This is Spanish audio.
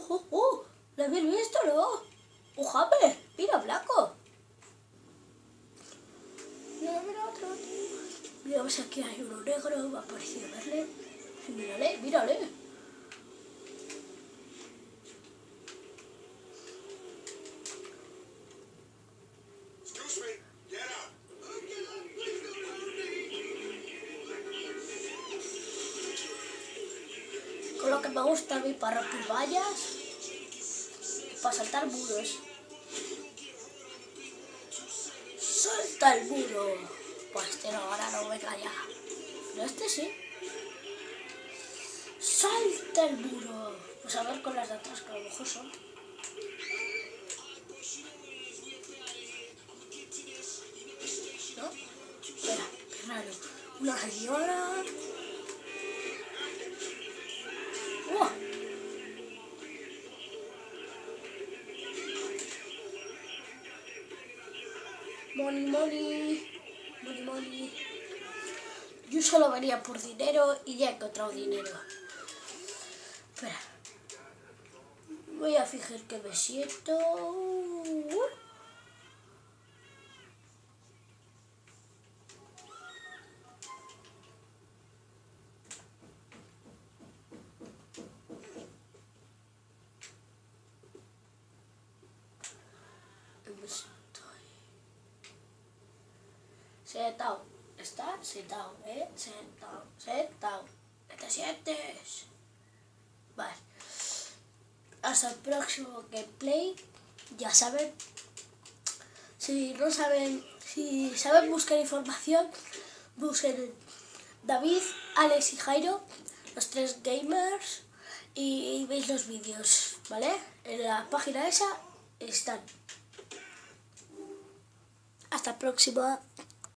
¿Lo habéis visto, no? ¡Ujame! ¡Mira, Blanco! Mira otro. Mira, ves aquí hay uno negro, me ha parecido verle. Sí, mírale, mírale. Con lo que me gusta a mí para romper vallas, para saltar muros. ¡Salta el muro! Pues este no, ahora no, venga ya. Pero este sí. ¡Salta el muro! Pues a ver con las de atrás, que a lo mejor son. ¿No? Espera, qué raro. Una señora. ¡Oh! Money, money. Money, money. Yo solo venía por dinero y ya he encontrado dinero. Espera. Voy a fijar que me siento. Sentado. Está sentado, Sentado, sentado. ¿Qué te sientes? Vale. Hasta el próximo gameplay. Ya saben. Si no saben, si saben buscar información, busquen David, Alex y Jairo, los tres gamers, y veis los vídeos, ¿vale? En la página esa están. Hasta la próxima.